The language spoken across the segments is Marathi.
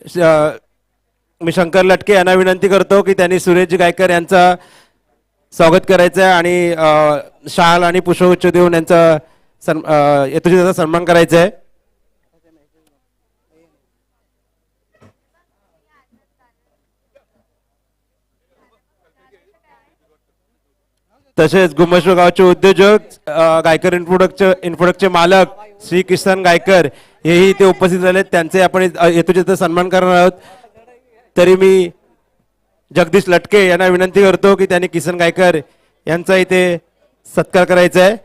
मी शंकर लटके यांना विनंती करतो की त्यांनी सुरेशजी गायकर यांचं स्वागत करायचं आहे आणि शाल आणि पुष्पगुच्छ देऊन यांचा यथोचित सन्मान करायचा आहे. तसेच गुमश्वर गावचे उद्योजक गायकर इन्फोडक्टचे मालक श्री किसन गायकर हेही इथे उपस्थित झाले. त्यांचे आपण यथोचित सन्मान करणार आहोत. तरी मी जगदीश लटके यांना विनंती करतो की त्यांनी किसन गायकर यांचा इथे सत्कार करायचा आहे.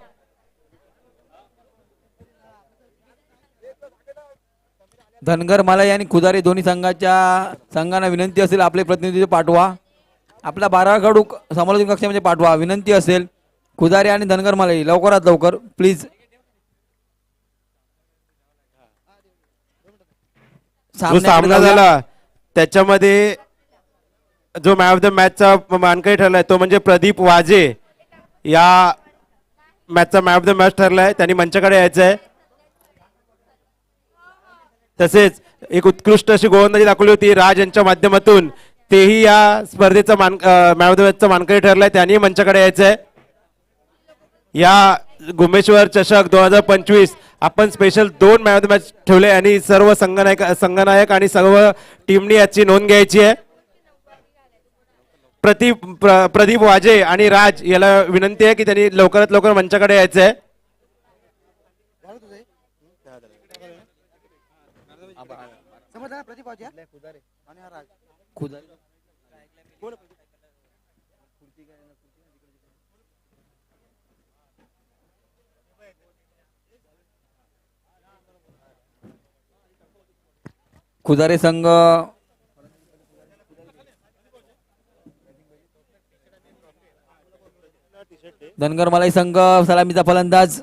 धनगर मलाई आणि खुदारी दोन्ही संघांना विनंती असेल आपले प्रतिनिधी पाठवा. आपला 12 खेळाडू समालोचन कक्षामध्ये पाठवा. विनंती असेल खुदारी आणि धनगर मलाई लवकरात लवकर प्लीज. जो सामना झाला त्याच्यामध्ये जो मॅन ऑफ द मॅचचा मानकरी ठरलाय तो म्हणजे प्रदीप वाजे. या मॅचचा मॅन ऑफ द मॅच ठरलाय. त्यांनी मंचाकडे यायचं आहे. तसेच एक उत्कृष्ट अशी गोलंदाजी दाखवली होती राज यांच्या माध्यमातून. तेही या स्पर्धेचा मॅन ऑफ द मॅचचा मानकरी ठरलाय. त्यांनी मंचाकडे यायचं आहे. या गुमेश्वर चषक 2025 आपण special 2 man of the match ठेवले आणि सर्व संघनायक आणि सर्व टीमनी याची नोंद घ्यायची आहे. प्रदीप वाजे आणि राज याला विनंती आहे की त्यांनी लवकरात लवकर मंचाकडे यायचं आहे. खुदारे संघ धनगर मलाई संघ सलामीचा फलंदाज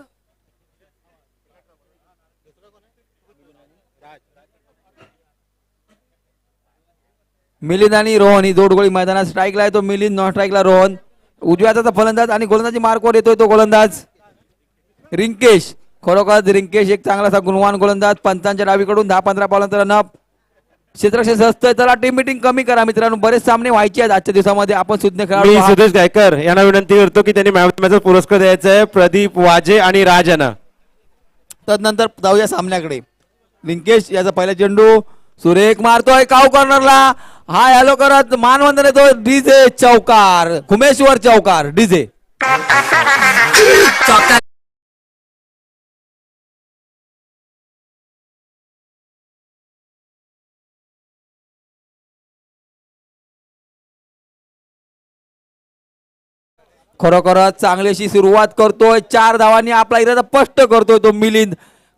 मिलिंद आणि रोहन ही जोडगोळी मैदानात स्ट्राईकला आहे. तो मिलिंद नॉन स्ट्राईकला रोहन. उजव्या हाताचा फलंदाज आणि गोलंदाजी मार्कवर येतोय तो गोलंदाज रिंकेश. खरोखर रिंकेश एक चांगलासा गुणवान गोलंदाज. पंचांच्या डावीकडून 10-15 पावलांतर रनअप. क्षेत्ररक्षण असतंय. चला टीम मीटिंग कमी करा मित्रांनो. बरेच सामने व्हायचे आहेत आजच्या दिवसामध्ये. आपण सुज्ञ खेळाडू सुदेश गायकर यांना विनंती करतो की त्यांनी मॅन ऑफ द मॅचचा पुरस्कार द्यायचा आहे प्रदीप वाजे आणि राज यांना. तदनंतर जाऊया सामन्याकडे. लिंकेश याचा पहिला चेंडू सुरेख मारतोय काव कॉर्नरला. हा हॅलो करत मानवंदन येतो. डीजे चौकार. कुमेश्वर चौकार डीजे खरोखरच चांगली अशी सुरुवात करतोय. 4 धावांनी आपला इरादा स्पष्ट करतोय तो मिलिंद.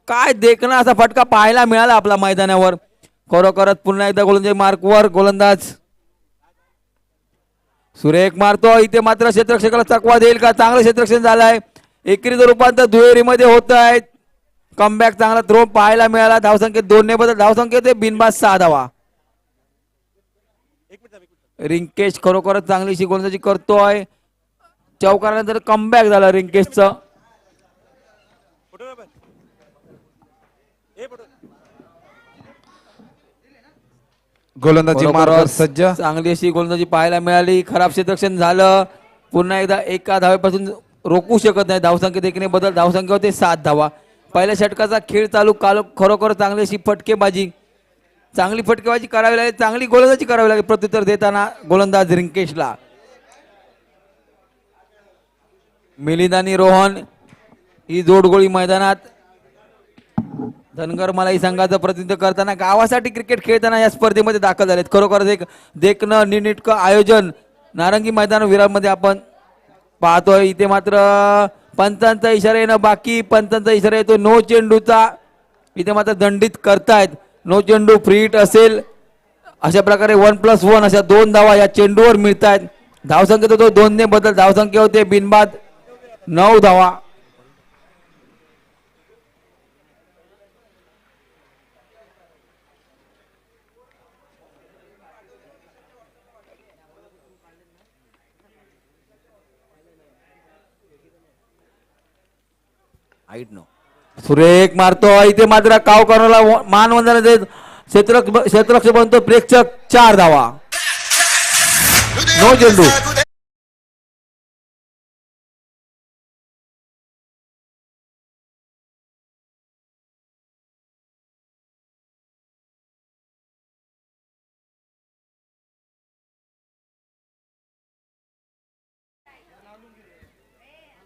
काय देखणा असा फटका पाहायला मिळाला आपल्या मैदानावर. खरोखरच पुन्हा एकदा गोलंदाजी मार्कवर गोलंदाज सुरेख मारतो. इथे मात्र क्षेत्ररक्षकाला चकवा देईल का. चांगलं क्षेत्ररक्षण झालंय. एकेरीचं रूपांतर दुहेरीमध्ये होत आहे. कमबॅक चांगला थ्रो पाहायला मिळाला. धावसंख्येत 2 ने बदल धावसंख्येत बिनबाद 6 धावा. रिंकेश खरोखरच चांगलीशी गोलंदाजी करतोय. चौकारानंतर कमबॅक झालं रिंकेशचं. गोलंदाजी मार्ग सज्ज. चांगली अशी गोलंदाजी पाहायला मिळाली. खराब क्षेत्ररक्षण झालं. पुन्हा एकदा एका धावेपासून रोखू शकत नाही. धावसंख्येत 1 ने बदल धावसंख्या होते 7 धावा. पहिल्या षटकाचा खेळ चालू खरोखर चांगली अशी फटकेबाजी चांगली फटकेबाजी करावी लागली. चांगली गोलंदाजी करावी लागली प्रत्युत्तर देताना गोलंदाज रिंकेशला. मिलिंद आणि रोहन ही जोडगोळी मैदानात धनगर मलाई संघाचं प्रतिनिधित्व करताना गावासाठी क्रिकेट खेळताना या स्पर्धेमध्ये दाखल झालेत. खरोखरच एक देखणं नीटनेटकं आयोजन नारंगी मैदान विरारमध्ये आपण पाहतोय. इथे मात्र पंचांचा इशारा येणं बाकी. पंचांचा इशारा येतो नो चेंडूचा. इथे मात्र दंडित करतायत. नो चेंडू फ्री हिट असेल. अशा प्रकारे 1+1 अशा 2 धावा या चेंडूवर मिळतायत. धावसंख्येत होतो 2 ने बदल धावसंख्या होते बिनबाद 9 धावा. सुरेख मारतो. इथे मात्र काव कॉर्नरला मानवंदन देत क्षेत्ररक्षक बनतो प्रेक्षक 4 धावा. नो चेंडू.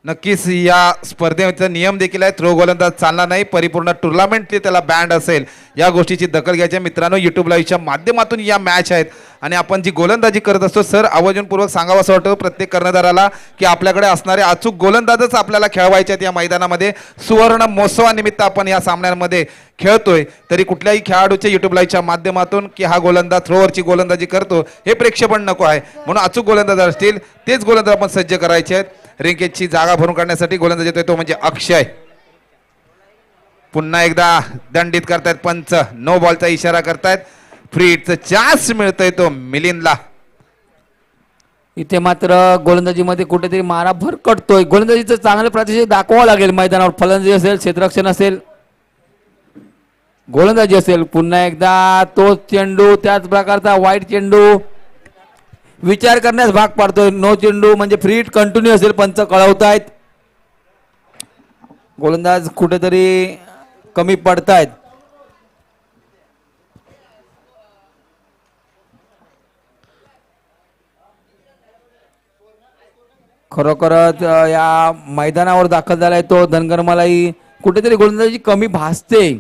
नक्कीच या स्पर्धेचा नियम देखील आहे, थ्रो गोलंदाज चालणार नाही, परिपूर्ण टुर्नामेंट त्याला बँड असेल. या गोष्टीची दखल घ्यायची मित्रांनो. युट्यूब लाईव्हच्या माध्यमातून या मॅच आहेत आणि आपण जी गोलंदाजी करत असतो सर आवर्जूनपूर्वक सांगावं असं वाटतं प्रत्येक कर्णधाराला की आपल्याकडे असणारे अचूक गोलंदाजच आपल्याला खेळवायचे आहेत या मैदानामध्ये. सुवर्ण महोत्सवानिमित्त आपण या सामन्यांमध्ये खेळतोय, तरी कुठल्याही खेळाडूच्या युट्यूब लाईव्हच्या माध्यमातून की हा गोलंदाज थ्रोवरची गोलंदाजी करतो हे प्रेक्षेपण नको आहे. म्हणून अचूक गोलंदाज असतील तेच गोलंदाज आपण सज्ज करायचे आहेत. रिंकेजची जागा भरून काढण्यासाठी गोलंदाज येतोय तो म्हणजे अक्षय. पुन्हा एकदा दंडित करतायत पंच, नो बॉलचा इशारा करतायत. फ्री हिटचं चान्स मिळतोय तो मिलिंदला. इथे मात्र गोलंदाजीमध्ये कुठेतरी मारा भरकटतोय. गोलंदाजीचं चांगलं प्रात्यक्षिक दाखवावं लागेल मैदानावर. फलंदाजी असेल, क्षेत्ररक्षण असेल, गोलंदाजी असेल. पुन्हा एकदा तोच चेंडू, त्याच प्रकारचा वाईट चेंडू विचार करण्यास भाग पाडतोय. नो चेंडू म्हणजे फ्री हिट कंटिन्यू असेल, पंच कळवतायत. गोलंदाज कुठेतरी कमी पडतायत. खरोखरच या मैदानावर दाखल झालाय तो धनगर मलाई. कुठेतरी गोलंदाजी कमी भासते.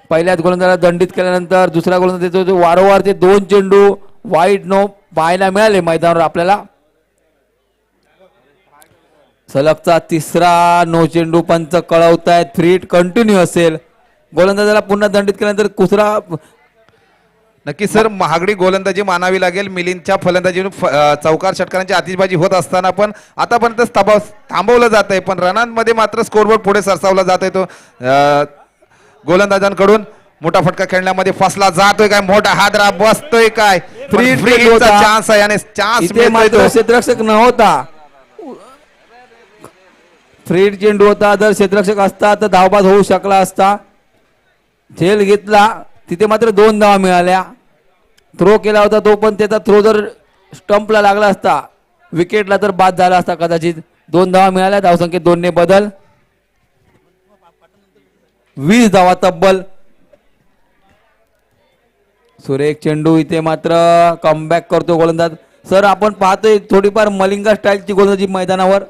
पहिल्याच गोलंदाजाला दंडित केल्यानंतर दुसरा गोलंदाज देतो. वारंवार ते 2 चेंडू वाईट नो पाहायला मिळाले मैदानावर आपल्याला. सलगचा तिसरा नो चेंडू पंच कळवतायत. फ्री हिट कंटिन्यू असेल. गोलंदाजाला पुन्हा दंडित केल्यानंतर दुसरा. नक्की सर महागडी गोलंदाजी मानावी लागेल. मिलिंदच्या फलंदाजीतून चौकार षटकारांची आतिषबाजी होत असताना पण आतापर्यंत थांबवलं जात आहे, पण रनांमध्ये मात्र स्कोरबोर्ड पुढे सरसावला जात आहे. तो गोलंदाजांकडून मोठा फटका खेळण्यामध्ये फसला जातोय काय, मोठा हादरा बसतोय काय. फ्री हिटचा चान्स आहे आणि चान्स मात्र क्षेत्ररक्षक नव्हता. फ्री हिट चेंडू होता. जर क्षेत्ररक्षक असता तर धावबाद होऊ शकला असता. झेल घेतला तिथे मात्र 2 धावा मिळाल्या. थ्रो केला होता तो पण त्याचा थ्रो जर स्टंपला लागला असता, विकेटला तर बाद झाला असता कदाचित. 2 धावा मिळाल्या. धावसंख्येत 2 ने बदल. 20 धावा तब्बल. सुरेख चेंडू. इथे मात्र कमबॅक करतो गोलंदाज. सर आपण पाहतोय थोडीफार मलिंगा स्टाईलची गोलंदाजी मैदानावर.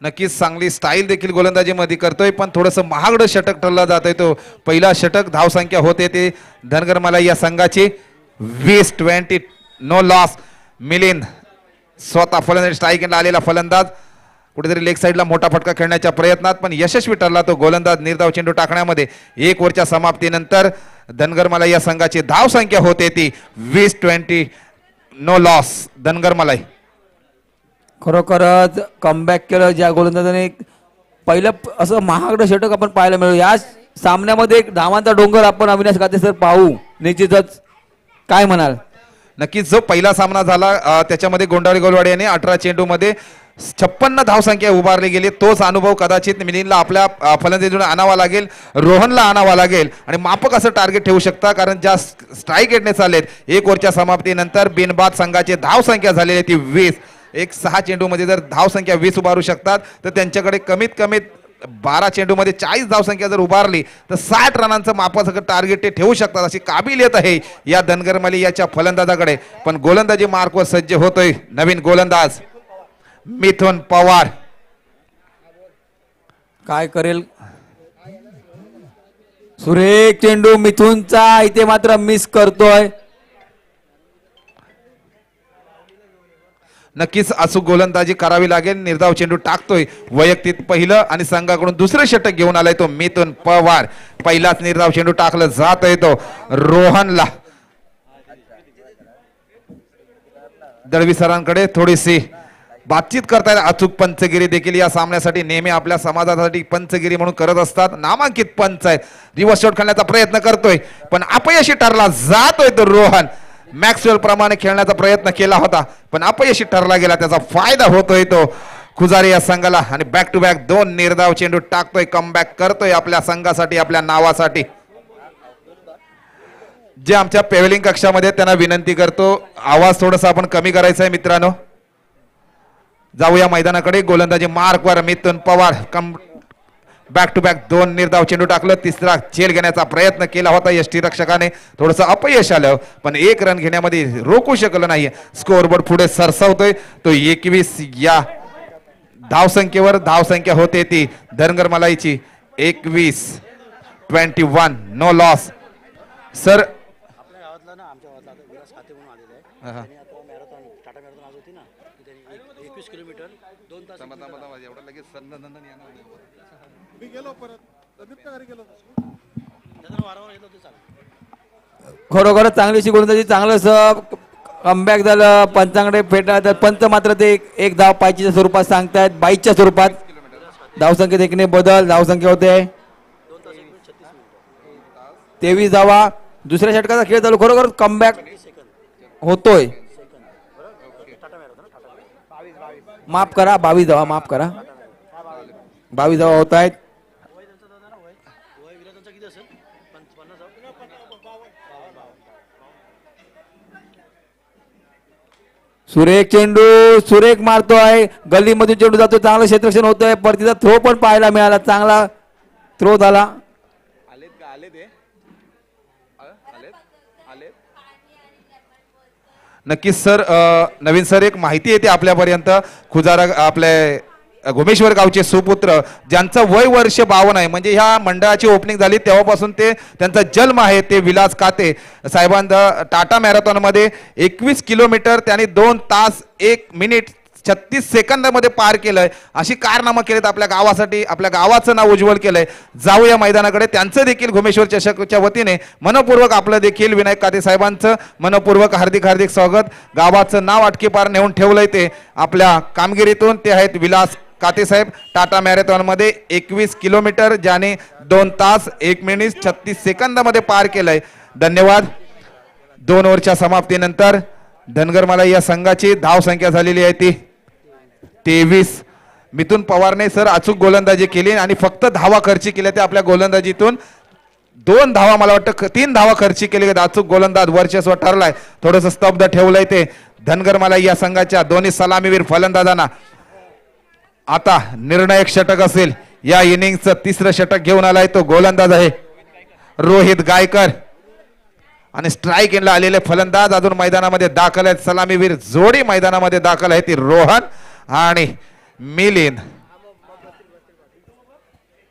नक्कीच चांगली स्टाईल देखील गोलंदाजीमध्ये करतोय, पण थोडंसं महागडं षटक ठरला जात आहे. तो पहिला षटक धावसंख्या होते ते धनगर मलाई या संघाची 20-20 नो लॉस. मिलिंद स्वतः फलंदाज स्ट्राईकला आलेला फलंदाज कुठेतरी लेग साईडला मोठा फटका खेळण्याच्या प्रयत्नात पण यशस्वी ठरला तो गोलंदाज निर्धाव चेंडू टाकण्यामध्ये. 1 ओव्हरच्या समाप्तीनंतर धनगर मलाई या संघाची धावसंख्या होते ती 20-20 नो लॉस धनगर मलाई. खरोखरच कमबॅक केलं ज्या गोलंदाजाने. पहिलं असं महागडं षटक आपण पाहायला मिळू. या सामन्यामध्ये एक धावांचा डोंगर आपण अविनाश खाते सर पाहू निश्चितच. काय म्हणाल? नक्कीच जो पहिला सामना झाला त्याच्यामध्ये गोंडाळी गोलवाडी याने 18 चेंडूमध्ये 56 धावसंख्या उभारली गेली. तोच अनुभव कदाचित मिलिंदला आपल्या फलंदाजीतून आणावा लागेल, रोहनला आणावा लागेल आणि मापक असं टार्गेट ठेवू शकता. कारण ज्या स्ट्राईक रेटने चाललेत 1 ओव्हरच्या समाप्तीनंतर बिनबाद संघाची धावसंख्या झालेली ती 20. 6 चेंडूमध्ये जर धावसंख्या 20 उभारू शकतात तर त्यांच्याकडे कमीत कमी 12 चेंडूमध्ये 40 धावसंख्या जर उभारली तर 60 रनांचं मापाचं टार्गेट ते ठेवू शकतात. अशी काबिलियत आहे या धनगर मलाई याच्या फलंदाजाकडे. पण गोलंदाजी मार्कवर सज्ज होतोय नवीन गोलंदाज मिथुन पवार. काय करेल? सुरेख चेंडू मिथुनचा. इथे मात्र मिस करतोय. नक्कीच अचूक गोलंदाजी करावी लागेल. निर्धाव चेंडू टाकतोय. वैयक्तिक पहिलं आणि संघाकडून दुसरं षटक घेऊन आलाय तो मिथुन पवार. पहिलाच निर्धाव चेंडू टाकलं जात आहे तो रोहनला. दळवी सरांकडे थोडीशी बातचीत करतायत. अचूक पंचगिरी देखील या सामन्यासाठी नेहमी आपल्या समाजासाठी पंचगिरी म्हणून करत असतात. नामांकित पंच आहेत. रिव्हर्स शॉट खेळण्याचा प्रयत्न करतोय पण अपयशी ठरला जातोय तो रोहन. मॅक्सवेल प्रमाणे खेळण्याचा प्रयत्न केला होता पण अपयशी ठरला गेला. त्याचा फायदा होतोय तो खुजारी या संघाला आणि बॅक टू बॅक 2 निर्धाव चेंडू टाकतोय. कमबॅक करतोय आपल्या संघासाठी, आपल्या नावासाठी. जे आमच्या पेवलिंग कक्षामध्ये आहेत, त्यांना विनंती करतो आवाज थोडासा आपण कमी करायचा आहे मित्रांनो. जाऊया मैदानाकडे. गोलंदाजी मार्कवर मिथुन पवार बॅक टू बॅक 2 निर्धाव चेंडू टाकलं. तिसरा झेल घेण्याचा प्रयत्न केला होता यष्टी रक्षकाने, थोडंसं अपयश आलं पण 1 रन घेण्यामध्ये रोखू शकलं नाही. स्कोअरबोर्ड पुढे सरसावतोय तो 21 या धावसंख्येवर. धावसंख्या होते ती धनगर मलाईची 21 नो लॉस. सर खरोखरच चांगलीशी गोलंदाजी, चांगलं कमबॅक झालं. पंचांकडे फेटा तर पंच मात्र ते एक धाव पायचीच्या स्वरूपात सांगतायत, 22च्या स्वरूपात. धावसंख्येत एकने बदल. धावसंख्या होते 23 धावा. दुसऱ्या षटकाचा खेळ चालू. खरोखर कमबॅक होतोय. माफ करा 22 धावा, माफ करा 22 धावा होत आहेत. सुरेख चेंडू, सुरेख मारतोय, गल्लीमधून चेंडू जातोय, चांगलं क्षेत्ररक्षण होतंय. परतीचा थ्रो पण पाहायला मिळाला, चांगला थ्रो झाला. नक्कीच सर. नवीन सर एक माहिती येते आपल्यापर्यंत. खुजारा आपले घुमेश्वर गावचे सुपुत्र ज्यांचं वय वर्ष 52 आहे, म्हणजे ह्या मंडळाची ओपनिंग झाली तेव्हापासून ते त्यांचा जन्म आहे, ते विलास काते साहेबांचा टाटा मॅरेथॉनमध्ये 21 किलोमीटर त्यांनी 2 तास 1 मिनिट 36 सेकंदामध्ये पार केलंय. अशी कारनामा केलेत आपल्या गावासाठी, आपल्या गावाचं नाव उज्ज्वल केलंय. जाऊया मैदानाकडे. त्यांचं देखील घुमेश्वर चषकच्या वतीने मनपूर्वक आपलं देखील विनायक काते साहेबांचं मनपूर्वक हार्दिक हार्दिक स्वागत. गावाचं नाव अटकेपार नेऊन ठेवलंय ते आपल्या कामगिरीतून. ते आहेत विलास काते साहेब. टाटा मॅरेथॉनमध्ये 21 किलोमीटर ज्याने 2 तास 1 मिनिट 36 सेकंदामध्ये पार केलंय. धन्यवाद. 2 ओव्हरच्या समाप्तीनंतर धनगर मलाई या संघाची धाव संख्या झालेली आहे ती 23. मिथुन पवारने सर अचूक गोलंदाजी केली आणि फक्त धावा खर्ची केल्या. ते आपल्या गोलंदाजीतून 2 धावा, मला वाटतं 3 धावा खर्ची केली. अचूक गोलंदाज वर्चस्व ठरलाय. थोडंसं स्तब्ध ठेवलंय ते धनगर मलाई या संघाच्या दोन्ही सलामीवीर फलंदाजांना. आता निर्णायक षटक असेल. या इनिंगचं 3रं षटक घेऊन आलाय तो गोलंदाज आहे रोहित गायकर आणि स्ट्राईक एंडला आलेले फलंदाज अजून मैदानामध्ये दाखल आहेत. सलामीवीर जोडी मैदानामध्ये दाखल आहे ती रोहन आणि मिलिंद.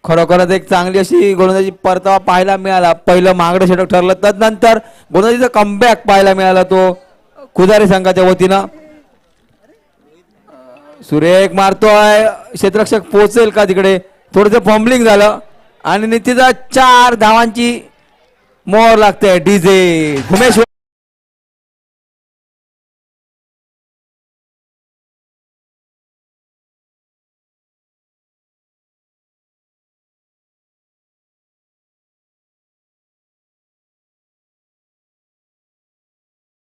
खरोखरच एक चांगली अशी गोलंदाजी परतावा पाहायला मिळाला. पहिलं महागडं षटक ठरलं, तदनंतर गोलंदाजीचा कमबॅक पाहायला मिळाला तो खुदारी संघाच्या वतीनं. सुरेख मारतोय, क्षेत्ररक्षक पोहोचेल का तिकडे, थोडंसं फॉम्बलिंग झालं आणि नितीचा 4 धावांची मोहर लागते. डीजे घुमेश्वर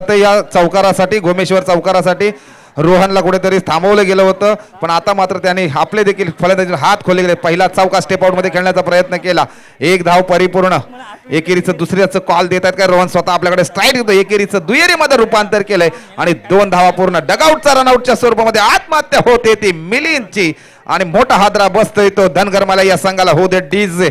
या चौकारासाठी, घुमेश्वर चौकारासाठी रोहनला कुठेतरी थांबवलं गेलं होतं, पण आता मात्र त्यांनी आपले देखील फलंदाजी हात खोले गेले. पहिला चौका स्टेप आउट मध्ये खेळण्याचा प्रयत्न केला. 1 धाव परिपूर्ण. एकेरीचं दुसऱ्याचं कॉल देत आहेत काय रोहन स्वतः आपल्याकडे स्ट्राईक देतो. एकेरीचं दुहेरीमध्ये रूपांतर केलंय आणि 2 धावा पूर्ण. डगआउटचा रनआउटच्या स्वरूपामध्ये आत्महत्या होते ती मिलिंदची आणि मोठा हादरा बसतोय तो धनगर मलाई या संघाला. हो दे डीजे.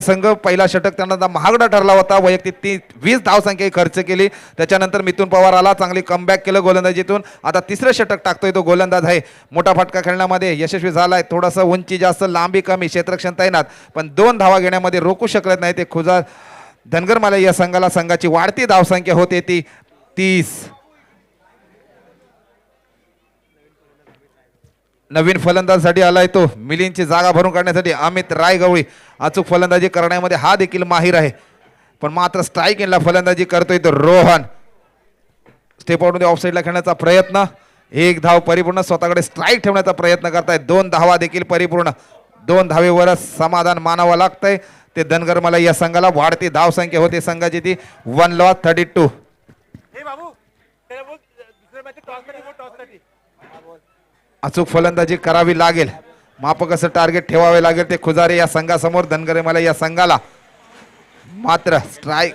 संघ पहिला षटक त्यांना महागडा ठरला होता. वैयक्तिक 20 धावसंख्या खर्च केली. त्याच्यानंतर मिथुन पवार आला, चांगली कमबॅक केलं गोलंदाजीतून. आता 3रं षटक टाकतोय तो गोलंदाज आहे. मोठा फटका खेळण्यामध्ये यशस्वी झालाय. थोडासा उंची जास्त, लांबी कमी, क्षेत्ररक्षण तैनात, पण 2 धावा घेण्यामध्ये रोखू शकत नाही ते खुजा धनगर मलाई या संघाला. संघाची वाढती धावसंख्या होते ती 30. नवीन फलंदाजासाठी आलाय तो मिलिंदची जागा भरून काढण्यासाठी अमित रायगवळी अचूक फलंदाजी करण्यामध्ये हा देखील माहीर आहे, पण मात्र स्ट्राईक एंडला फलंदाजी करतोय तो रोहन. स्टेप आउट मध्ये ऑफ साईडला खेळण्याचा प्रयत्न, एक धाव परिपूर्ण, स्वतःकडे स्ट्राईक ठेवण्याचा प्रयत्न करताय. 2 धावा देखील परिपूर्ण, 2 धावेवरच समाधान मानावं लागतंय. ते धनगर मला या संघाला वाढती धाव संख्या होते संघाची ती 1-32. अचूक फलंदाजी करावी लागेल, मापक असं टार्गेट ठेवावे लागेल ते खुजारे या संघासमोर. धनगरे मला या संघाला मात्र स्ट्राईक.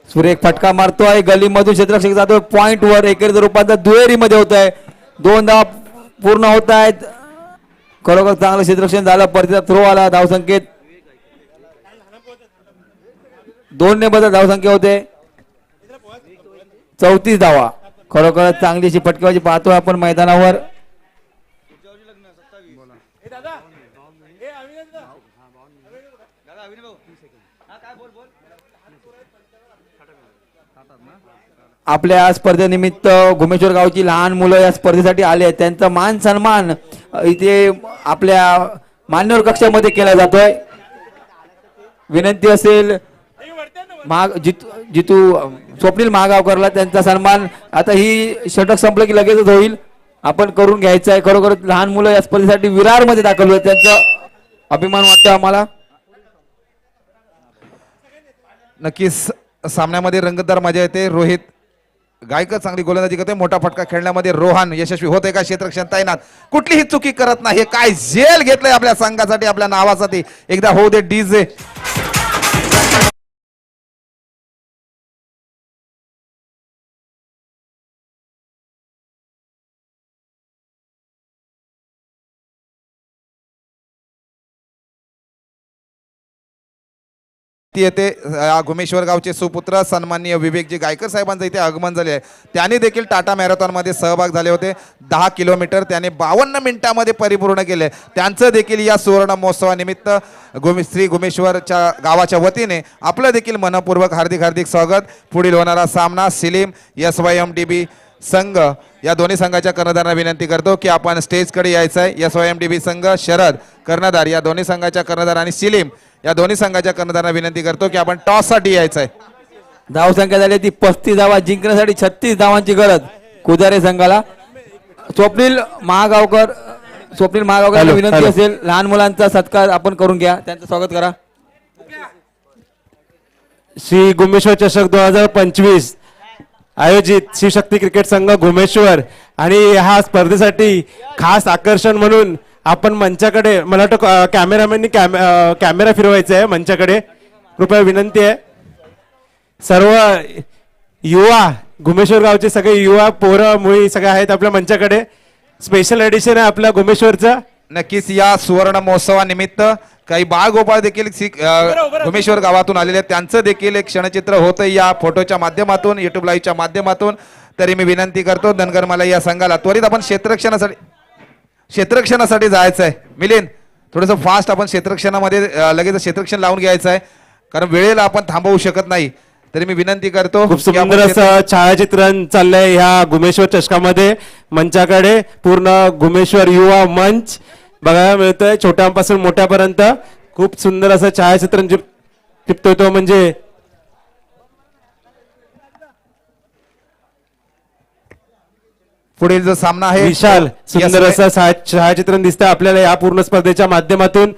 सुरेख फटका मारतोय गलीमधून, क्षेत्ररक्षक जातोय पॉइंट वर. एकेरीचं रूपांतर दुहेरीमध्ये होत आहे. 2 धाव पूर्ण होत आहेत. खरोखर चांगलं क्षेत्ररक्षण झालं. परतीचा थ्रो आला. धावसंख्येत 2 ने बदल धावसंख्या होते 34 धावा. खरोखर चांगली अशी फटकेबाजी पाहतोय आपण मैदानावर. आपल्या स्पर्धेनिमित्त घुमेश्वर गावची लहान मुलं या स्पर्धेसाठी आले आहेत. त्यांचा मान सन्मान इथे आपल्या मान्यवर कक्षामध्ये केला जातोय. विनंती असेल जितू स्वप्नील महागावकरला त्यांचा सन्मान आता ही षटक संपलं की लगेचच होईल, आपण करून घ्यायचं आहे. खरोखर लहान मुलं या स्पर्धेसाठी विरारमध्ये दाखल होत, त्यांचा अभिमान वाटतो आम्हाला. नक्कीच सामन्यामध्ये रंगतदार मजा येते. रोहित गायकर चांगली गोलंदाजी करते, मोठा फटका खेळण्यामध्ये रोहन यशस्वी होते का क्षेत्ररक्षण तैनात, कुठलीही चुकी करत नाही. काय झेल घेतलंय आपल्या संघासाठी, आपल्या नावासाठी. एकदा होऊ दे डीजे. येते घुमेश्वर गावचे सुपुत्र सन्माननीय विवेकजी गायकर साहेबांचं इथे आगमन झाले आहे. त्यांनी देखील टाटा मॅरेथॉन मध्ये सहभाग झाले होते. 10 किलोमीटर त्याने 52 मिनिटांमध्ये परिपूर्ण केले. त्यांचं देखील या सुवर्ण महोत्सवानिमित्त श्री घुमेश्वरच्या गावाच्या वतीने आपलं देखील मनपूर्वक हार्दिक हार्दिक स्वागत. पुढील होणारा सामना सिलीम SYMDB संघ या दोन्ही संघाच्या कर्णधारांना विनंती करतो की आपण स्टेजकडे यायचं आहे. SYMDB संघ शरद कर्णधार या दोन्ही संघाच्या कर्णधार आणि सिलीम या दोन्ही संघाच्या कर्णधारांना विनंती करतो की आपण टॉस साठी यायचं आहे. धावसंख्या झाली ती 35 धावा. जिंकण्यासाठी 36 धावांची गरज खुदारे संघाला. स्वप्नील महागावकर विनंती असेल, लहान मुलांचा सत्कार आपण करून घ्या, त्यांचं स्वागत करा. श्री घुमेश्वर चषक 2025 आयोजित शिवशक्ती क्रिकेट संघ घुमेश्वर आणि ह्या स्पर्धेसाठी खास आकर्षण म्हणून आपण मंचाकडे, मला वाटतं कॅमेरामॅननी कॅमेरा फिरवायचा आहे मंचाकडे, कृपया विनंती आहे. सर्व युवा घुमेश्वर गावचे सगळे युवा पोरं मुली सगळे आहेत आपल्या मंचाकडे. स्पेशल एडिशन आहे आपल्या घुमेश्वरचं. नक्कीच या सुवर्ण महोत्सवानिमित्त काही बाळगोपाळ देखील घुमेश्वर गावातून आलेले आहेत, त्यांचं देखील एक क्षणचित्र होतं या फोटोच्या माध्यमातून, युट्यूब लाईव्हच्या माध्यमातून. तरी मी विनंती करतो धनगर मला या संघाला त्वरित आपण क्षेत्ररक्षणासाठी जायचं आहे. मिलिंद थोडंसं फास्ट आपण क्षेत्ररक्षणामध्ये लगेच क्षेत्ररक्षण लावून घ्यायचं आहे, कारण वेळेला आपण थांबवू शकत नाही. तरी मी विनंती करतो. खूप सुंदर असं छायाचित्रण चाललंय ह्या घुमेश्वर चषकामध्ये. मंचाकडे पूर्ण घुमेश्वर युवा मंच बघायला मिळतोय, छोट्यांपासून मोठ्यापर्यंत. खूप सुंदर असं छायाचित्रण टिपतोय तो म्हणजे पुढील जो सामना आहे विशाल सुंदर असं छायाचित्रण दिसतंय आपल्याला या पूर्ण स्पर्धेच्या माध्यमातून.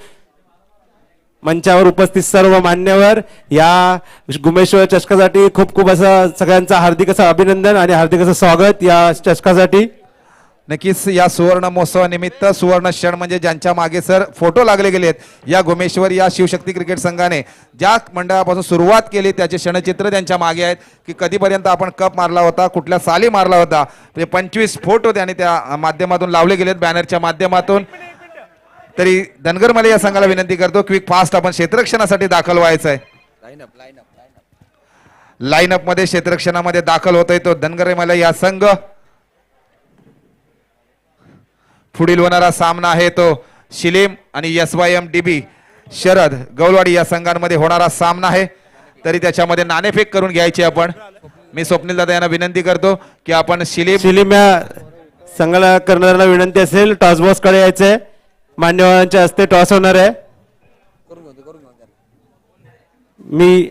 मंचावर उपस्थित सर्व मान्यवर या घुमेश्वर चषकासाठी खूप खूप असं सगळ्यांचं हार्दिक असं अभिनंदन आणि हार्दिक असं स्वागत या चषकासाठी. नक्कीच या सुवर्ण महोत्सवानिमित्त सुवर्ण क्षण म्हणजे ज्यांच्या मागे सर फोटो लागले गेले आहेत या घुमेश्वर या शिवशक्ती क्रिकेट संघाने ज्या मंडळापासून सुरुवात केली त्याचे क्षणचित्र त्यांच्या मागे आहेत की कधीपर्यंत आपण कप मारला होता, कुठल्या साली मारला होता. 25 फोटो त्यांनी त्या माध्यमातून लावले गेलेत बॅनरच्या माध्यमातून. तरी धनगर मला या संघाला विनंती करतो क्विक फास्ट आपण क्षेत्ररक्षणासाठी दाखल व्हायचं आहे. लाईनअप मध्ये क्षेत्ररक्षणामध्ये दाखल होतोय तो धनगर मला या संघ. पुढील होणारा सामना आहे तो शिलीम आणि SYMDB शरद गौलवाडी या संघांमध्ये होणारा सामना आहे. तरी त्याच्यामध्ये नाणेफेक करून घ्यायची आपण. मी स्वप्नील दादा यांना विनंती करतो की आपण शिलीम या संघाला करणाऱ्याला विनंती असेल टॉस बॉक्स कडे यायचंय. मान्यवरांच्या हस्ते टॉस होणार आहे. मी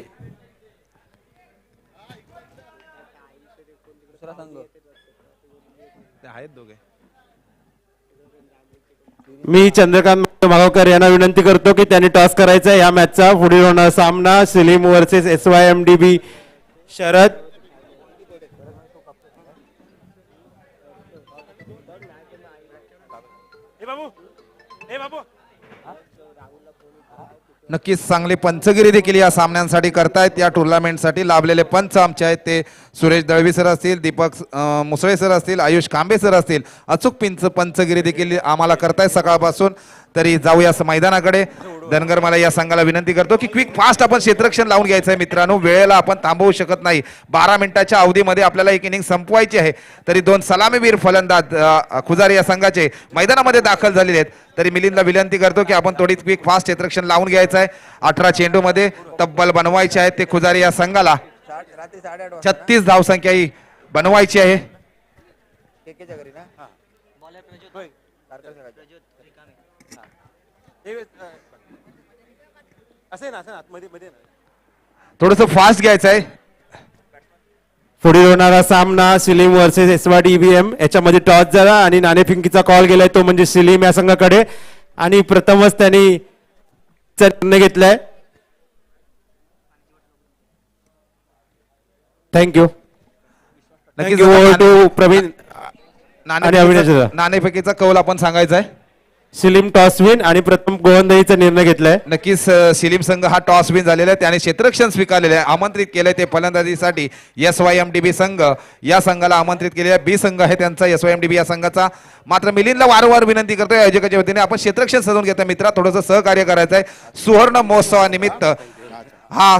आहेत दोघे. मी चंद्रकांत मागावकर यांना विनंती करतो की त्यांनी टॉस करायचा या मॅचचा. पुढील होणारा सामना सलीम वर्सेस SYMDB शरद. नक्कीच चांगली पंचगिरी देखील या सामन्यांसाठी करतायत. या टुर्नामेंटसाठी लाभलेले पंच आमचे आहेत ते सुरेश दळवी सर असतील, दीपक मुसळे सर असतील, आयुष कांबे सर असतील. अचूक पंचगिरी देखील आम्हाला करतायत सकाळपासून. तरी जाऊया मैदानाकडे. धनगर मला या संघाला विनंती करतो की क्विक फास्ट आपण क्षेत्ररक्षण लावून घ्यायचं आहे मित्रांनो. वेळेला आपण थांबवू शकत नाही. 12 मिनिटाच्या अवधीमध्ये आपल्याला एक इनिंग संपवायची आहे. तरी 2 सलामीवीर फलंदाज खुजारी या संघाचे मैदानामध्ये दाखल झालेले आहेत. तरी मिलिंदला विनंती करतो की आपण थोडी क्विक फास्ट क्षेत्ररक्षण लावून घ्यायचं आहे. 18 चेंडू मध्ये तब्बल बनवायचे आहेत ते खुजारी या संघाला. 36 धावसंख्या ही बनवायची आहे. थोडस फास्ट घ्यायचं आहे. पुढील होणारा सामना सलीम वर्सेस SYDBM याच्यामध्ये टॉस झाला आणि नाणेफिंकीचा कॉल गेलाय तो म्हणजे सलीम या संघाकडे. आणि प्रथमच त्यांनी निर्णय घेतलाय. थँक्यू. नक्कीच ओव्हर टू प्रवीण आणि अविनाश दादा. नाणेफेकीचा कौल आपण सांगायचा आहे. सलीम टॉस विन आणि प्रथम गोलंदाजीचा निर्णय घेतलाय. नक्कीच सलीम संघ हा टॉस विन झालेला आहे. त्याने क्षेत्ररक्षण स्वीकारलेले आहे. आमंत्रित केलंय ते फलंदाजीसाठी SYMDB संघ. या संघाला आमंत्रित केलेला B संघ आहे त्यांचा SYMDB या संघाचा. मात्र मिलिंदला वारंवार विनंती करतोय आयोजकाच्या वतीने आपण क्षेत्ररक्षण सजवून घेतोय मित्रा. थोडंसं सहकार्य करायचं आहे. सुवर्ण महोत्सवानिमित्त हा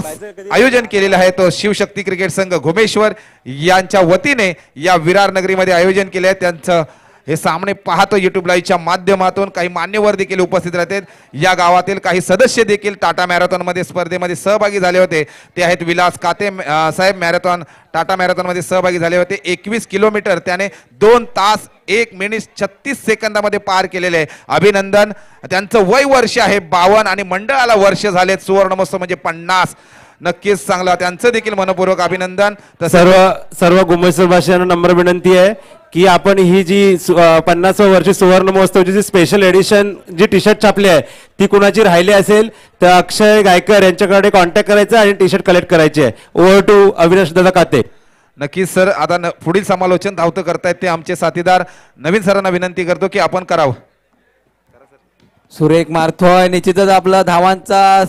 आयोजन केलेला आहे तो शिवशक्ती क्रिकेट संघ घुमेश्वर यांच्या वतीने या विरार नगरीमध्ये आयोजन केले आहे. त्यांचं हे सामने पाहतो युट्यूब लाईव्हच्या माध्यमातून. काही मान्यवर देखील उपस्थित राहतात. या गावातील काही सदस्य देखील टाटा मॅरेथॉन मध्ये स्पर्धेमध्ये सहभागी झाले होते. ते आहेत विलास काते साहेब. मॅरेथॉन टाटा मॅरेथॉन मध्ये सहभागी झाले होते. 21 किलोमीटर त्याने 2 तास 1 मिनिट 36 सेकंदामध्ये पार केलेले आहे. अभिनंदन. त्यांचं वय वर्ष आहे 52 आणि मंडळाला वर्ष झालेत. सुवर्ण महोत्सव म्हणजे 50. नक्कीच चांगला त्यांचं देखील मनपूर्वक अभिनंदन. सर्व गुमेश्वर भाषांना नम्र विनंती आहे की आपण ही जी 50व वर्षी सुवर्ण महोत्सवची जी स्पेशल एडिशन जी टी शर्ट छापली आहे ती कुणाची राहिली असेल तर अक्षय गायकर यांच्याकडे कॉन्टॅक्ट करायचा आणि टी शर्ट कलेक्ट करायची आहे. ओव्हर टू अविनाश दादा काते. नक्कीच सर. आता पुढील समालोचन धावतं करतायत ते आमचे साथीदार नवीन सरांना विनंती करतो की आपण करावं. सुरेख मारतोय. निश्चितच आपला धावांचा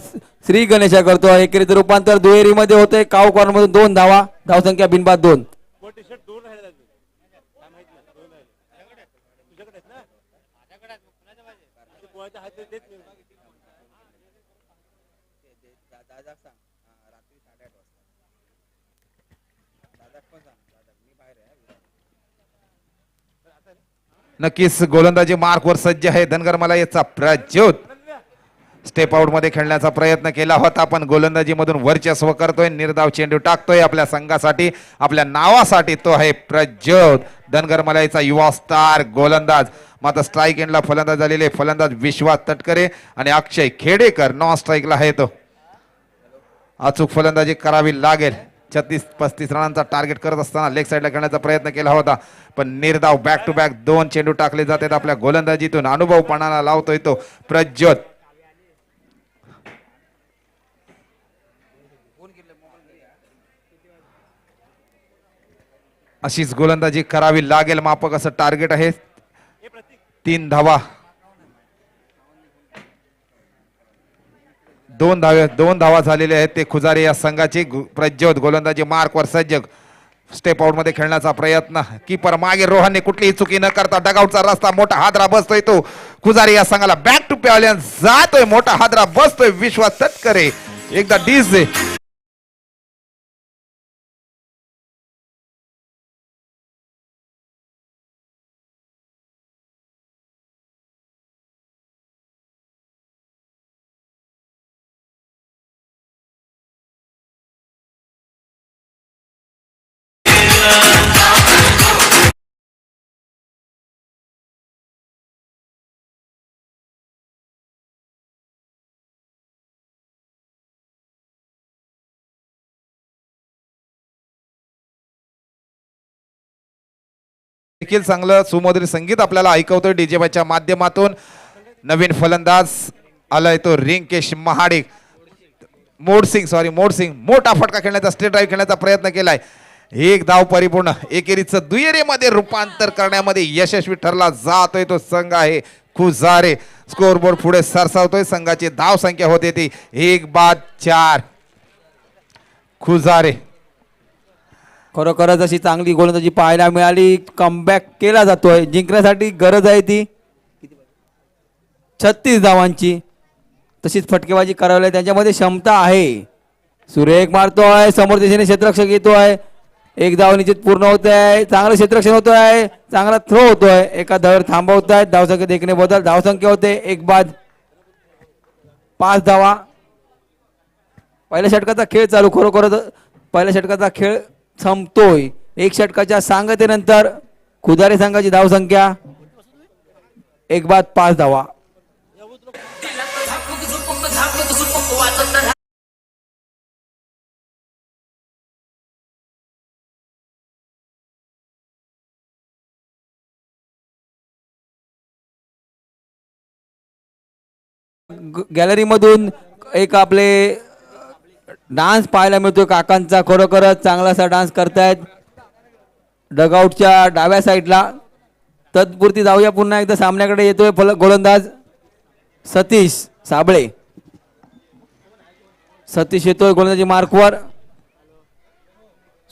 श्री गणेशा करतोय. एकेरीचं रूपांतर दुहेरीमध्ये होतंय. काव कॉर्नर मधून 2 धावा. धावसंख्या बिनबाद 2. नक्कीच गोलंदाजी मार्कवर सज्ज आहे धनगर मला याचा प्रज्योत. स्टेप आउट मध्ये खेळण्याचा प्रयत्न केला होता पण गोलंदाजी मधून वर्चस्व करतोय. निर्धाव चेंडू टाकतोय आपल्या संघासाठी, आपल्या नावासाठी. तो आहे प्रज्योत धनगर मलाईचा युवा स्टार गोलंदाज. मात्र स्ट्राईक एंडला फलंदाज झालेले फलंदाज विश्वास तटकरे आणि अक्षय खेडेकर नॉन स्ट्राईकला आहे तो. अचूक फलंदाजी करावी लागेल. 36-35 रनांचा टार्गेट करत असताना लेग साईडला खेळण्याचा प्रयत्न केला होता पण निर्धाव बॅक टू बॅक 2 चेंडू टाकले जातात आपल्या गोलंदाजीतून. अनुभवपणाला लावतोय तो प्रज्योत. अशीच गोलंदाजी करावी लागेल. मापक असं टार्गेट आहे. 3 धावा. 2 धावा झालेले आहेत ते खुजारे या संघाची. प्रज्योत गोलंदाजी मार्कवर सज्ज. स्टेप आउट मध्ये खेळण्याचा प्रयत्न. कीपर मागे रोहनने कुठलीही चुकी न करता डगआउटचा रस्ता मोठा हादरा बसतोय तो खुजारे या संघाला. बॅक टू पॅव्हलियन जातोय. मोठा हादरा बसतोय विश्वास तटकरे. एकदा डीज देखील चांगलं सुमधुर संगीत आपल्याला ऐकवतोय डीजेच्या माध्यमातून. नवीन फलंदाज आलाय तो रिंकेश महाडिक. मोडसिंग मोठा फटका खेळण्याचा स्ट्रेट ड्राईव्ह खेळण्याचा प्रयत्न केलाय. एक धाव परिपूर्ण एकेरीचं दुहेरीमध्ये रूपांतर करण्यामध्ये यशस्वी ठरला जातोय तो संघ आहे खुजारे. स्कोरबोर्ड पुढे सरसावतोय. संघाची धाव संख्या होते ती 1-4 खुजारे. खरोखरच अशी चांगली गोलंदाजी पाहायला मिळाली. कमबॅक केला जातोय. जिंकण्यासाठी गरज आहे ती 36 धावांची. तशीच फटकेबाजी करावी त्यांच्यामध्ये क्षमता आहे. सुरेख मारतोय. समोर दिशेने क्षेत्ररक्षक येतोय. एक धाव निश्चित पूर्ण होत आहे. चांगलं क्षेत्ररक्षण होतोय. चांगला थ्रो होतोय. एका धावर थांबवत आहेत. धावसंख्या देखणे बदल. धावसंख्या होते 1 5 धावा. पहिल्या षटकाचा खेळ चालू. खरोखरच पहिल्या षटकाचा खेळ संपतोय. एक षटकाच्या सांगतेनंतर खुदारे संघाची धावसंख्या 1 5 धावा. गॅलरी मधून एक आपले डान्स पाहायला मिळतोय काकांचा. खरोखरच चांगला असा डान्स करतायत डगआउटच्या डाव्या साईडला. तत्पुरती जाऊया पुन्हा एकदा सामन्याकडे. येतोय गोलंदाज सतीश साबळे. सतीश येतोय गोलंदाजी मार्कवर.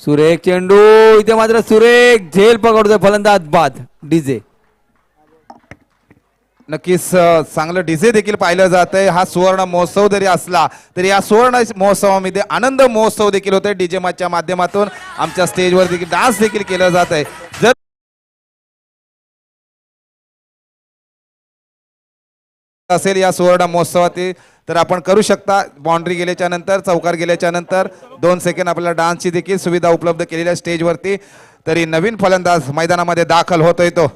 सुरेख चेंडू. इथे मात्र सुरेख झेल पकडतोय फलंदाज बाद डीजे. नक्कीच चांगलं डीजे देखील पाहिलं जात आहे. हा सुवर्ण महोत्सव जरी असला तरी या सुवर्ण महोत्सवामध्ये आनंद महोत्सव देखील होतोय. डीजे मॅचच्या माध्यमातून आमच्या स्टेजवर देखील डान्स देखील केलं जात आहे. जर असेल या सुवर्ण महोत्सवातील तर आपण करू शकता. बाउंड्री गेल्याच्या नंतर चौकार गेल्याच्या नंतर 2 सेकंद आपल्याला डान्सची देखील सुविधा उपलब्ध केलेली आहे स्टेजवरती. तरी नवीन फलंदाज मैदानामध्ये दाखल होतोय तो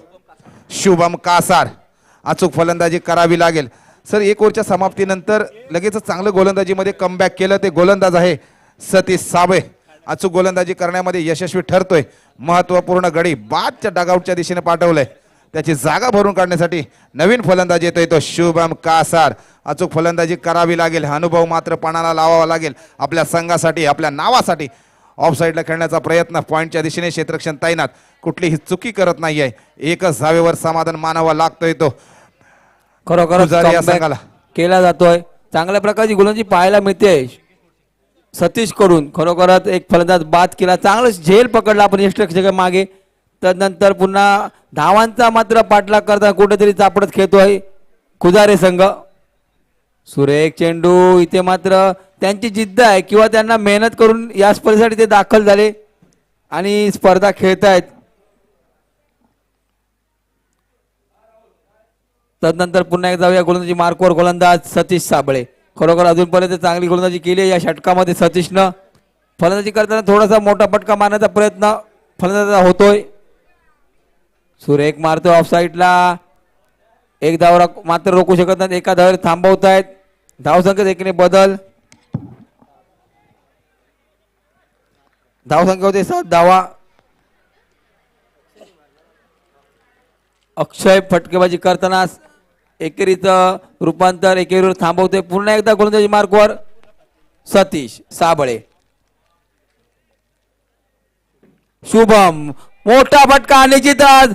शुभम कासार. अचूक फलंदाजी करावी लागेल. सर एक ओव्हरच्या समाप्तीनंतर लगेच चांगलं गोलंदाजीमध्ये कमबॅक केलं ते गोलंदाज आहे सतीश साबळे. अचूक गोलंदाजी करण्यामध्ये यशस्वी ठरतोय. महत्वपूर्ण गडी बादच्या डगआउटच्या दिशेने पाठवलंय. त्याची जागा भरून काढण्यासाठी नवीन फलंदाज येतोय तो शुभम कासार. अचूक फलंदाजी करावी लागेल. अनुभव मात्र पणाला लावावा लागेल आपल्या संघासाठी आपल्या नावासाठी. ऑफ साईडला खेळण्याचा प्रयत्न. पॉईंटच्या दिशेने क्षेत्ररक्षण तैनात. कुठलीही चुकी करत नाहीये. एकच धावेवर समाधान मानावा लागतोय तो खरोखरच comeback केला जातोय. चांगल्या प्रकारची गोलंदाजी पाहायला मिळते सतीश कडून. खरोखरच एक फलंदाज बाद केला. चांगलं झेल पकडला आपण यष्टरक्षक मागे. तदनंतर पुन्हा धावांचा मात्र पाठलाग करता कुठेतरी चापडत खेळतोय खुदारे संघ. सुरेख चेंडू. इथे मात्र त्यांची जिद्द आहे किंवा त्यांना मेहनत करून या स्पर्धेसाठी ते दाखल झाले आणि स्पर्धा खेळतायत. तदनंतर पुन्हा एकदा जाऊया गोलंदाजी मार्कवर गोलंदाज सतीश साबळे. खरोखर अजूनपर्यंत चांगली गोलंदाजी केली आहे या षटकामध्ये सतीशनं. फलंदाजी करताना थोडासा मोठा फटका मारण्याचा प्रयत्न फलंदाजा होतोय. सुरेख मारतोय ऑफ साईडला. एक धाव मात्र रोखू शकत नाही. एका धावेवर थांबवत आहेत. धावसंख्येत एकने बदल. धावसंख्या होते 7 धावा. अक्षय फटकेबाजी करताना एकेरीचं रूपांतर एकेरीवर थांबवते. पुन्हा एकदा गोलंदाजी मार्कवर सतीश साबळे. शुभम. मोठा फटका निश्चितच.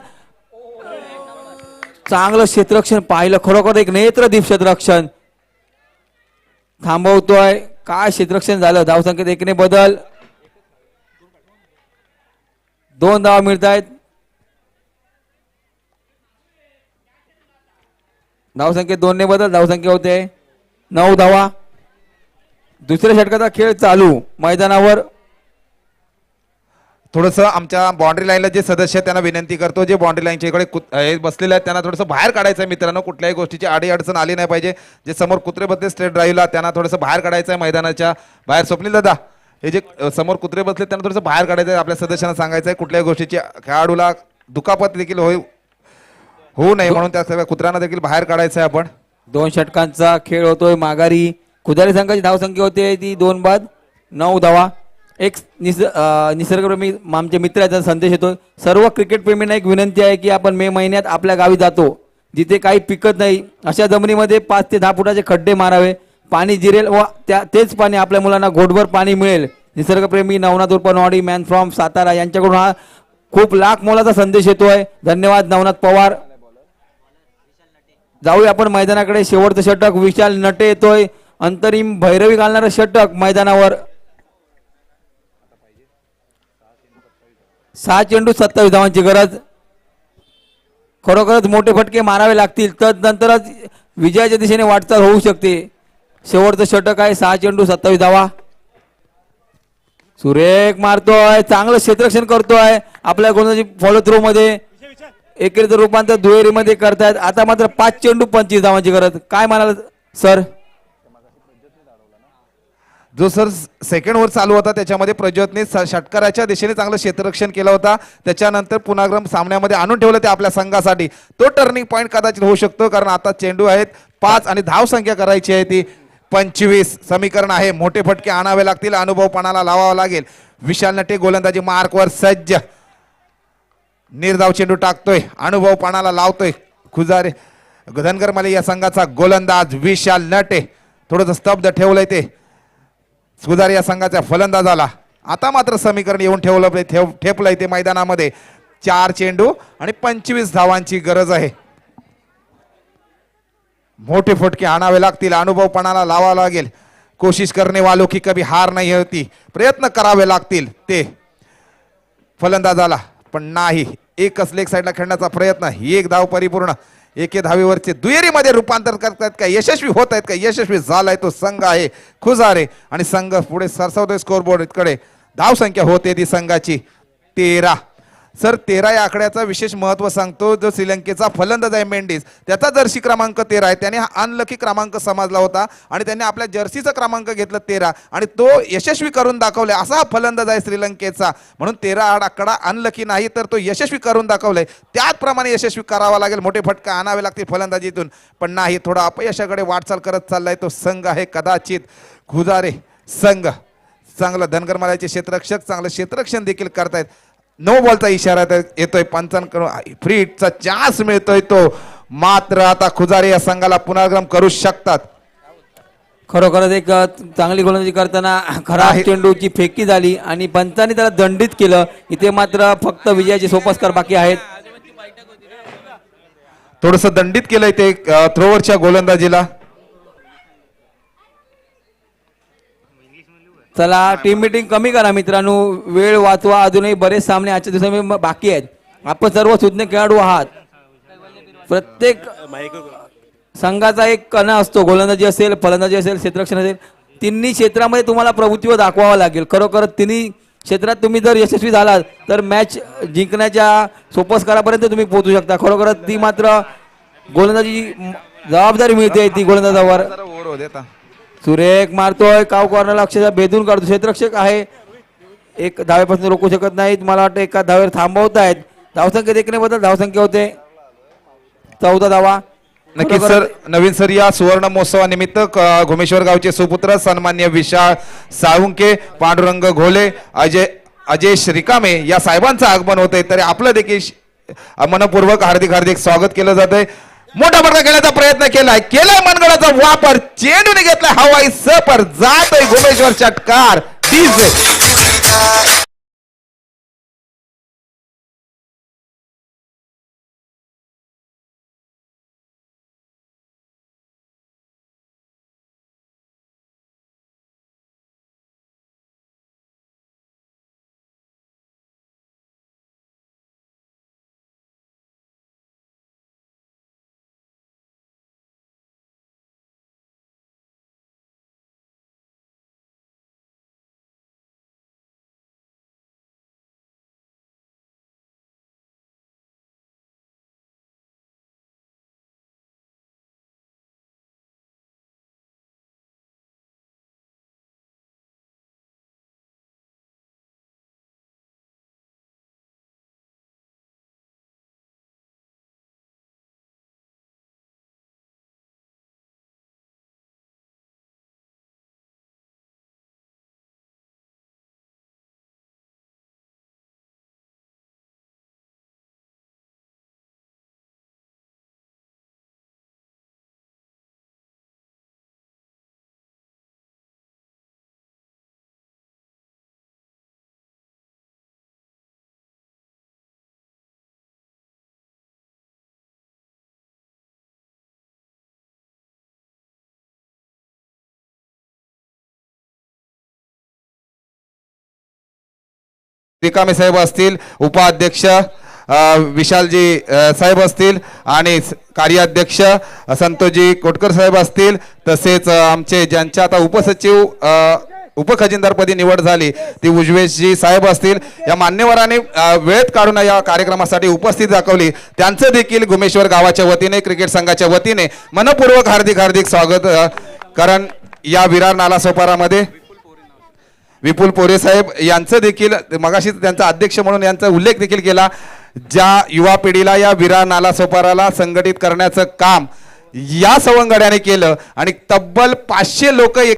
चांगलं क्षेत्ररक्षण पाहिलं. खरोखर एक नेत्रदीप क्षेत्ररक्षण. थांबवतोय. काय क्षेत्ररक्षण झालं. धावसंख्येत एकने बदल. 2 धावा मिळत आहेत. धावसंख्येत 2 ने बदल. धावसंख्या होते 9 धावा. दुसऱ्या षटकाचा खेळ चालू मैदानावर. थोडंसं आमच्या बाउंड्री लाईनला जे सदस्य आहेत त्यांना विनंती करतो जे बाउंड्री लाईनच्या इकडे बसलेले आहेत त्यांना थोडंसं बाहेर काढायचं आहे मित्रांनो. कुठल्याही गोष्टीची आडी अडचण आली नाही पाहिजे. जे समोर कुत्रे बसले स्ट्रेट ड्राईव्हला त्यांना थोडंसं बाहेर काढायचं आहे मैदानाच्या बाहेर. स्वप्नील दादा हे जे समोर कुत्रे बसले त्यांना थोडंसं बाहेर काढायचं आहे. आपल्या सदस्यांना सांगायचं आहे कुठल्याही गोष्टीची खेळाडूला दुखापत देखील होऊ नये म्हणून त्या सगळ्या कुत्र्यांना देखील बाहेर काढायचं आहे आपण. 2 षटकांचा खेळ होतोय माघारी. खुदारी संघाची धावसंख्या होते ती 2 बाद 9 धावा. एक निसर्गप्रेमी आमचे मित्र आहेत, त्यांचा संदेश येतो. सर्व क्रिकेट प्रेमींना एक विनंती आहे की आपण मे महिन्यात आपल्या गावी जातो, जिथे काही पिकत नाही अशा जमिनीमध्ये 5 ते 10 फुटाचे खड्डे मारावे. पाणी जिरेल व तेच पाणी आपल्या मुलांना घोटभर पाणी मिळेल. निसर्गप्रेमी नवनाथ उर्पनवाडी मॅन फ्रॉम सातारा यांच्याकडून हा खूप लाख मोलाचा संदेश येतोय. धन्यवाद नवनाथ पवार. जाऊया आपण मैदानाकडे. शेवटचं षटक विशाल नटे येतोय. अंतरिम भैरवी घालणारं षटक मैदानावर. 6 चेंडू 27 धावांची गरज. खरोखरच मोठे फटके मारावे लागतील, तदनंतरच विजयाच्या दिशेने वाटचाल होऊ शकते. शेवटचं षटक आहे. 6 चेंडू 27 धावा. सुरेख मारतोय, चांगलं क्षेत्ररक्षण करतोय. आपल्या गोलंदाजी फॉलो थ्रो मध्ये एकेरीचं रूपांतर दुहेरीमध्ये करतायत. आता मात्र 5 चेंडू 25 धावांची गरज. काय म्हणाल सर? जो सर सेकंड ओव्हर चालू होता त्याच्यामध्ये प्रज्योतने षटकाराच्या दिशेने चांगलं क्षेत्ररक्षण केलं होता. त्याच्यानंतर पुनर्गम सामन्यामध्ये आणून ठेवलं ते आपल्या संघासाठी. तो टर्निंग पॉईंट कदाचित होऊ शकतो, कारण आता चेंडू आहेत 5 आणि धाव संख्या करायची आहे ती 25. समीकरण आहे, मोठे फटके आणावे लागतील, अनुभवपणाला लावावा लागेल. विशाल नटे गोलंदाजी मार्कवर सज्ज. निर्धाव चेंडू टाकतोय, अनुभवपणाला लावतोय. खुजारे धनगर माले या संघाचा गोलंदाज विशाल नटे थोडंसं स्तब्ध ठेवलंय ते. सुधार या संघाचा फलंदाजाला आता मात्र समीकरण येऊन ठेपलंय ते मैदानामध्ये. 4 चेंडू आणि 25 धावांची गरज आहे. मोठे फटके आणावे लागतील, अनुभवपणाला लावावा लागेल. कोशिश करणे वालो की कभी हार नाही होती. प्रयत्न करावे लागतील ते फलंदाजाला, पण नाही. एकच लेग साईडला खेळण्याचा प्रयत्न. एक धाव परिपूर्ण. एके धावेवरचे दुहेरीमध्ये रूपांतर करतायत का, यशस्वी होत आहेत का? यशस्वी झालाय तो संघ आहे खुजारे. आणि संघ पुढे सरसावतोय स्कोरबोर्ड कडे. धाव संख्या होते ती संघाची 13. सर 13 या आकड्याचा विशेष महत्व सांगतो. जो श्रीलंकेचा फलंदाज आहे मेंडिस, त्याचा जर्सी क्रमांक 13 आहे. त्याने हा अनलकी क्रमांक समजला होता आणि त्याने आपल्या जर्सीचा क्रमांक घेतला 13 आणि तो यशस्वी करून दाखवलाय. असा हा फलंदाज आहे श्रीलंकेचा. म्हणून 13 आकडा अनलकी नाही, तर तो यशस्वी करून दाखवलाय. त्याचप्रमाणे यशस्वी करावा लागेल. मोठे फटका आणावे लागतील फलंदाजीतून, पण नाही. थोडा अपयशाकडे वाटचाल करत चाललाय तो संघ आहे कदाचित खुजारे संघ. चांगलं धनगरमालाचे क्षेत्ररक्षक चांगलं क्षेत्ररक्षण देखील करतायत. नो बॉलचा इशारा येतोय पंचांकडून. फ्री हिटचा चान्स मिळतोय तो. मात्र आता खुजारे या संघाला पुनर्गम करू शकतात. खरोखरच एक चांगली गोलंदाजी करताना खराब चेंडूची फेकी झाली आणि पंचांनी त्याला दंडित केलं. इथे मात्र फक्त विजयाचे सोपस्कार बाकी आहेत. थोडस दंडित केलंय ते थ्रोवरच्या गोलंदाजीला. चला टीम मीटिंग कमी करा मित्रांनो, वेळ वाचवा. अजूनही बरेच सामने आजच्या दिवसामध्ये बाकी आहेत. आपण सर्व सुज्ञ खेळाडू आहात. प्रत्येक संघाचा एक कणा असतो. गोलंदाजी असेल, फलंदाजी असेल, क्षेत्ररक्षण असेल, तिन्ही क्षेत्रामध्ये तुम्हाला प्रभुत्व दाखवावं लागेल. खरोखर तिन्ही क्षेत्रात तुम्ही जर यशस्वी झालात तर मॅच जिंकण्याच्या सोपस्कारापर्यंत तुम्ही पोहोचू शकता. खरोखरच ती मात्र गोलंदाजी जबाबदारी मिळते ती गोलंदाजावर. सुरेख मारतोय, काव कॉर्नरला अक्षरशः भेदून काढतो. क्षेत्ररक्षक आहे, एक धावेपासून रोखू शकत नाहीत. मला वाटतं एका धावेवर थांबवतायत. धावसंख्या देखण्याबद्दल धावसंख्या होते 14 धावा. नक्कीच सर. नवीन सर या सुवर्ण महोत्सवानिमित्त घुमेश्वर गावचे सुपुत्र सन्मान्य विशाल साळुंके, पांडुरंग घोले, अजय रिकामे या साहेबांचं आगमन होतंय. तरी आपलं देखील मनपूर्वक हार्दिक हार्दिक स्वागत केलं जातंय. मोठा फटका खेळण्याचा प्रयत्न केलाय मनगडाचा वापर. चेंडूने घेतलाय हवाई सपर. जातोय घुमेश्वर षटकार. रिकामे साहेब असतील, उपाध्यक्ष विशालजी साहेब असतील आणि कार्याध्यक्ष संतोषजी कोटकर साहेब असतील, तसेच आमचे ज्यांच्या आता उपसचिव उपखजिनदारपदी निवड झाली ती उजवेशजी साहेब असतील. या मान्यवरांनी वेळेत काढून या कार्यक्रमासाठी उपस्थिती दाखवली, त्यांचं देखील गुमेश्वर गावाच्या वतीने क्रिकेट संघाच्या वतीने मनपूर्वक हार्दिक स्वागत. कारण या विरार नाला सोपारामध्ये विपुल पोरे साहेब यांचं देखील मगाशी त्यांचा अध्यक्ष म्हणून यांचा उल्लेख देखील केला. ज्या युवा पिढीला या विरार नाला सोपाराला संघटित करण्याचं काम या सवंगड्याने केलं आणि तब्बल 500 लोक